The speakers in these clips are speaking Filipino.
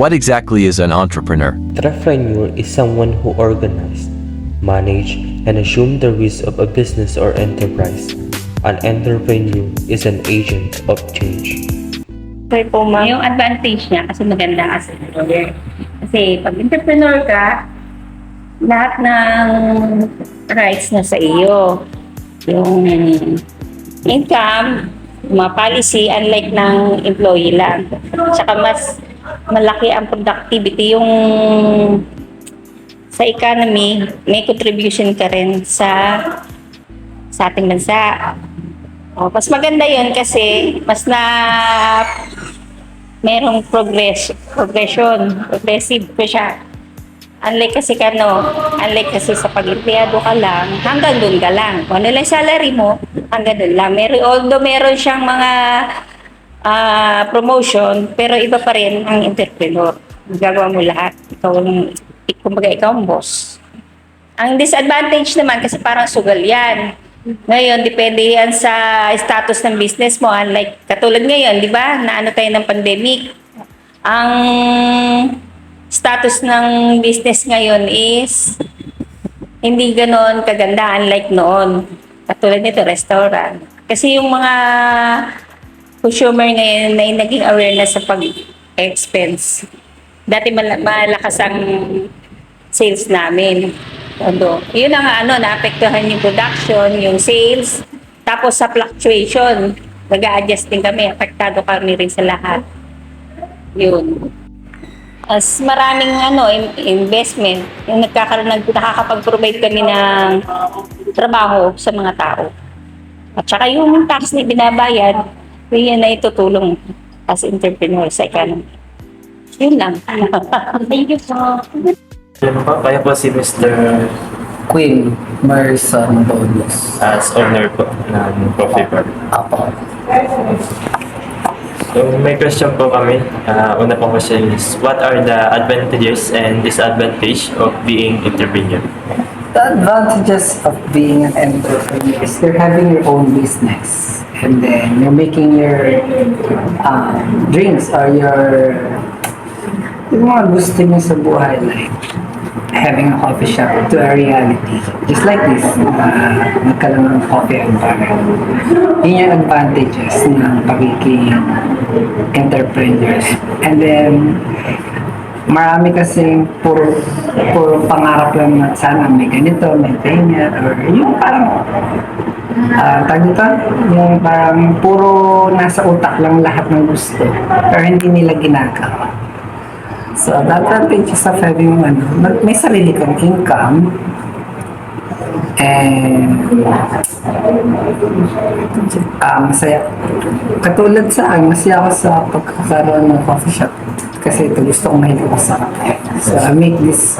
What exactly is an entrepreneur? Entrepreneur is someone who organized, manage, and assume the risk of a business or enterprise. An entrepreneur is an agent of change. Okay po, ma'am. Yung advantage niya kasi maganda as employer. Kasi pag entrepreneur ka, lahat ng rights na sa iyo. Yung income, mga policy, unlike ng employee lang. Tsaka mas malaki ang productivity. Yung sa economy, may contribution ka rin sa ating bansa. Mas maganda yun kasi mas merong progressive pa siya. Unlike kasi sa pag-empleyado ka lang, hanggang doon ka lang. Kung ano lang salary mo, hanggang doon lang. Although meron siyang mga promotion, pero iba pa rin ang entrepreneur. Gagawa mo lahat. Kumbaga ikaw ang boss. Ang disadvantage naman, kasi parang sugal yan. Ngayon, depende yan sa status ng business mo. Unlike, katulad ngayon, di ba, na ano tayo ng pandemic. Ang status ng business ngayon is hindi ganon kaganda unlike noon. Katulad nito, restaurant. Kasi yung mga consumer ngayon na naging awareness sa pag-expense. Dati malakas ang sales namin. Yun ang naapektuhan yung production, yung sales. Tapos sa fluctuation, nag-a-adjust din kami. Apektado kami rin sa lahat. Yun. As maraming investment, yung nakakapag-provide kami ng trabaho sa mga tao. At saka yung tax na binabayad, yun na itutulong as entrepreneur sa economy. Yun lang. Thank you po. Kaya po si Mr. Queen Marison Bonus. as owner po ng coffee bar. Apo. So may question po kami. Una pong question is, what are the advantages and disadvantages of being entrepreneur? The advantages of being an entrepreneur is you're having your own business and then you're making your dreams or yung mga gusto mo sa buhay, like having a coffee shop to a reality. Just like this, nagkaroon ng coffee and bar. Yun yung advantages ng pagiging entrepreneurs. And then, marami kasing puro pangarap lang na sana may ganito, may ganyan, or yung parang tag dito, yung parang puro nasa utak lang lahat ng gusto, pero hindi nila ginagawa. So, the advantages of having may sarili kang income and masaya. Katulad sa akin, masaya ako sa pagkakaroon ng coffee shop kasi ito gusto kong mahilig ako sa kape. So, I make this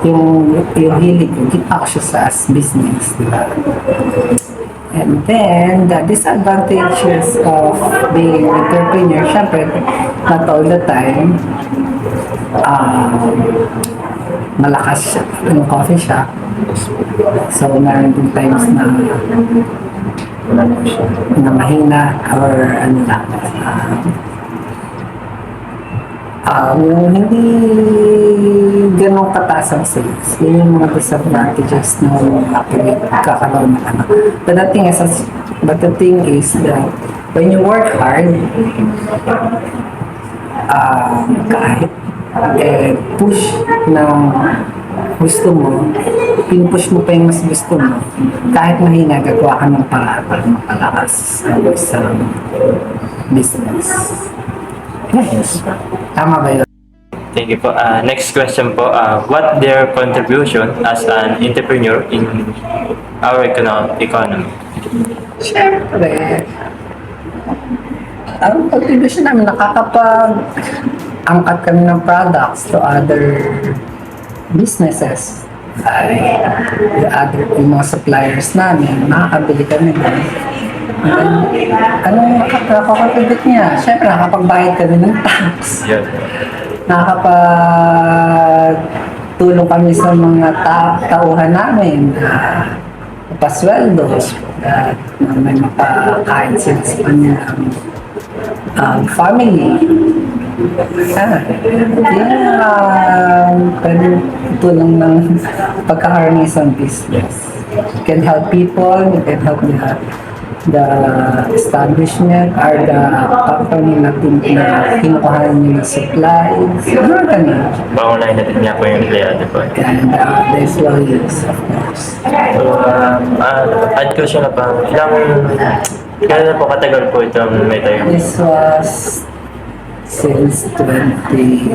yung hilig ko, kita ko siya sa as business, diba? And then, the disadvantages of being an entrepreneur, syempre, not all the time, malakas yung coffee shop. So, meron din times na mahina or hindi ganong kataas ang sales. Yun yung mga disadvantages ng kakaroon ng But the thing is that when you work hard, kahit push ng gusto mo, pinupush mo pa yung mas gusto mo, kahit mahina, gagawa ka ng paraan para mapalakas sa business. Yes. Tama ba yun? Thank you po. Next question po, what their contribution as an entrepreneur in our economy? Siyempre, ang contribution namin, nakakapag-angkat kami ng products to other businesses. Yung mga suppliers namin, nakakabili kami doon. Anong nakakakontribute niya? Siyempre, nakakapagbayad kami ng tax. Yeah. Nakakapagtulong kami sa mga tauhan namin. Pasweldo. At may mapakain sila sa kanilang family. Pwede tulong ng pagkakaroon ng isang business. You can help people, you can help the establishment or the company na kinukuha nyo ng supplies. Siguro ganun. Pangunahin natin nga po yung empleyado po. And the employees, of course. So, add ko siya na pa. Kailan na po katagal po itong may tayo? This was since 2016.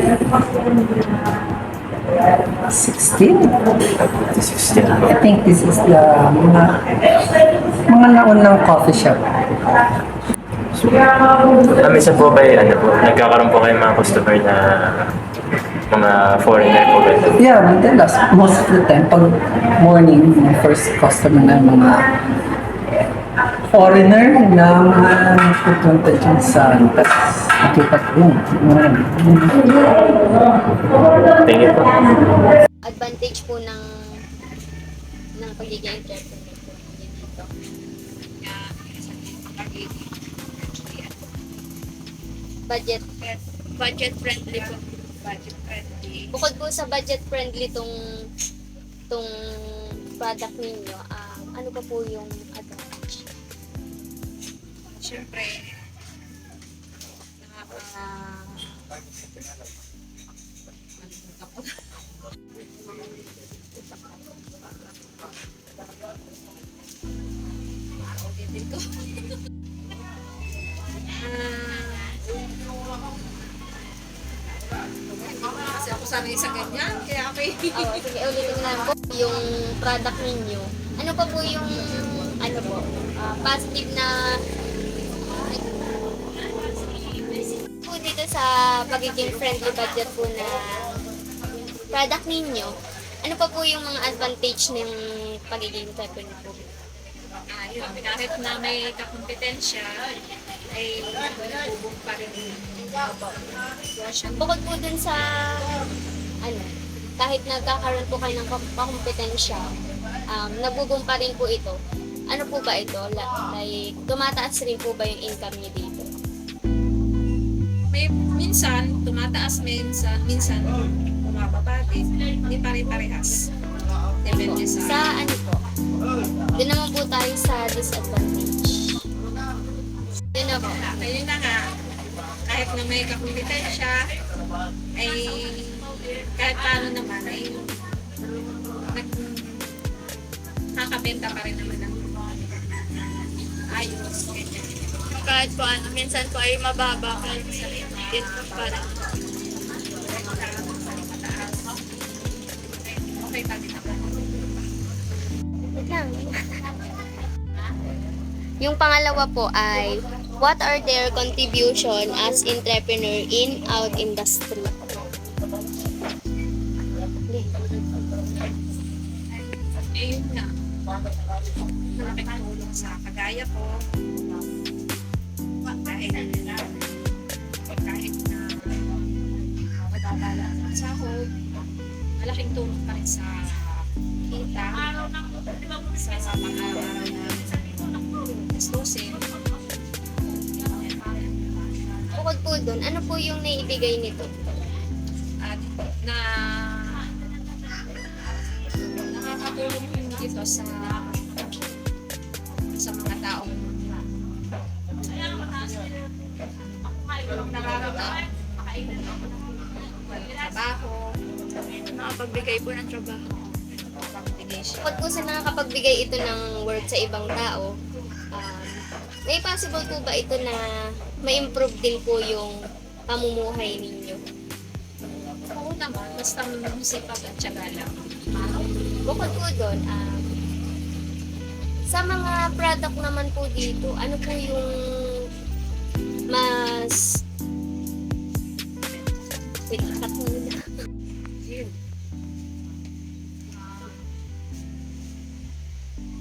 2016 po. I think this is the mga naunang coffee shop. Minsan po ba nagkakaroon po kayo mga customer na mga foreigner po ba? Yeah, madalas, most of the time, pag morning, my first customer na mga foreigner na mga pupunta dyan sa nakipat yun. Thank you po. Advantage po ng pagiging entrepreneur po natin dito. Budget friendly po. Budget friendly. Bukod po sa budget friendly tong product ninyo, ano pa po yung advantage? Siyempre, kasi ako sanay sa ganyan, kaya ako Sige, ulitin lang po yung product ninyo. Ano pa po yung positive na po dito sa pagiging friendly budget po na product ninyo? Ano pa po yung mga advantage ng pagiging entrepreneur po? yun, kahit na may kakompetensya, ay nabubog pa rin. Bukod po dun sa kahit nagkakaroon po kayo ng kakompetensya, nabubong pa rin po ito. Ano po ba ito? Like, tumataas rin po ba yung income niyo dito? May minsan tumataas, minsan bumababa din. Hindi pare-parehas. Depende Sa sa... ano po? Doon naman po tayo sa disadvantage. Yun na po. Ayun na nga, kahit na may kakompetensya, ay kahit paano naman ay nakakabenta pa rin naman ng ayos. Kahit po ano, minsan po ay mababa kahit sa dito pa rin. Okay pa din naman. Wait lang. Yung pangalawa po ay, what are their contribution as entrepreneur in our industry? Ayun nga. Malaking tulong sa kagaya ko. Kahit na madadala sa sahod, malaking tulong pa rin sa kita, sa mga araw na gastusin. Bukod po dun, ano po yung naibigay nito? At na nakakatulong dito sa mga taong nakakataon trabaho, Nakapagbigay po ng trabaho. pagbigay siya. Bukod po sa nakakapagbigay ito ng work sa ibang tao, may possible po ba ito na ma-improve din po yung pamumuhay ninyo? Oo naman, basta masipag at tiyaga lang. Bukod po doon, sa mga product naman po dito, ano po yung mas... Wait, cut mo na. Yun.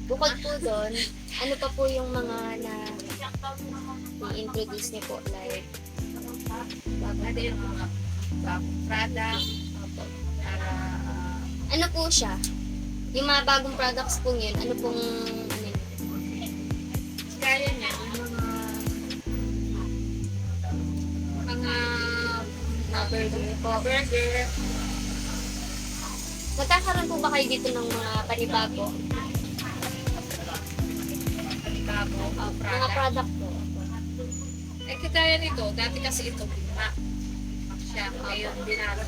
Bukod po doon, ano pa po yung mga na i-introduce niyo po? Like, Pwede yung mga product, para ano po siya? Yung mga bagong products po yun, ano pong yun? kaya niya, yung mga burger po. Magkakaroon po ba kayo dito ng mga panibago? Bago, Mga product. product po. Eh, kagaya nito, dati kasi ito, luma. Siya, ngayon, binago.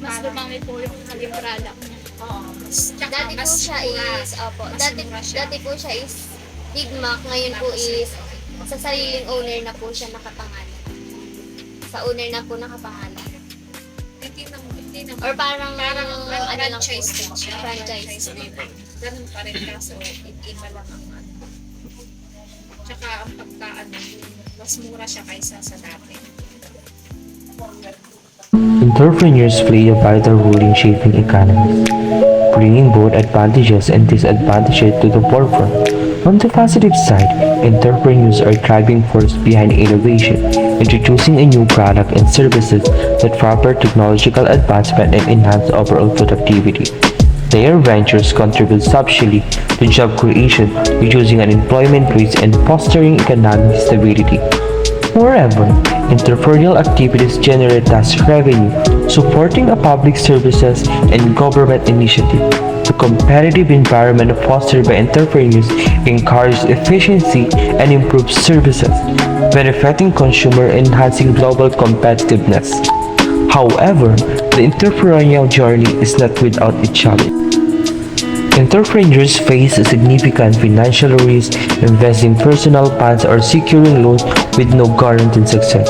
Mas lumami po yung naging product niya. Oo. Tsaka, Dati po mas siya mura. is, opo, Mas dati, mura siya. dati po siya is Big Mac, ngayon po is sa sariling owner na po siya nakapangalan. Sa owner na po nakapangalan. Hindi naman. Or parang, Parang ano lang po franchise siya. din siya. Franchise. din. Ganun pa rin kaso iba lang ang ano. Tsaka ang pagkaano, mas mura siya kaysa sa dati. Entrepreneurs play a vital role in shaping economies, bringing both advantages and disadvantages to the forefront. On the positive side, entrepreneurs are driving force behind innovation, introducing a new product and services that proper technological advancement and enhance overall productivity. Their ventures contribute substantially to job creation, reducing unemployment rates and fostering economic stability. Moreover, entrepreneurial activities generate tax revenue, supporting a public services and government initiative. The competitive environment fostered by entrepreneurs encourages efficiency and improves services, benefiting consumer and enhancing global competitiveness. However, the entrepreneurial journey is not without its challenge. Entrepreneurs face a significant financial risk investing personal funds or securing loans with no guaranteed success.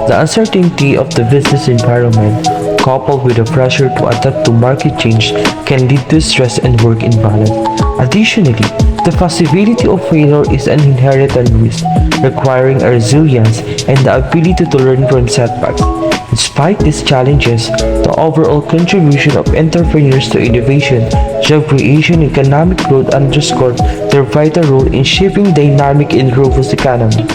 The uncertainty of the business environment, coupled with the pressure to adapt to market change, can lead to stress and work imbalance. Additionally, the possibility of failure is an inherent risk, requiring a resilience and the ability to learn from setbacks. Despite these challenges, the overall contribution of entrepreneurs to innovation, job creation, and economic growth underscore their vital role in shaping dynamic and robust economy.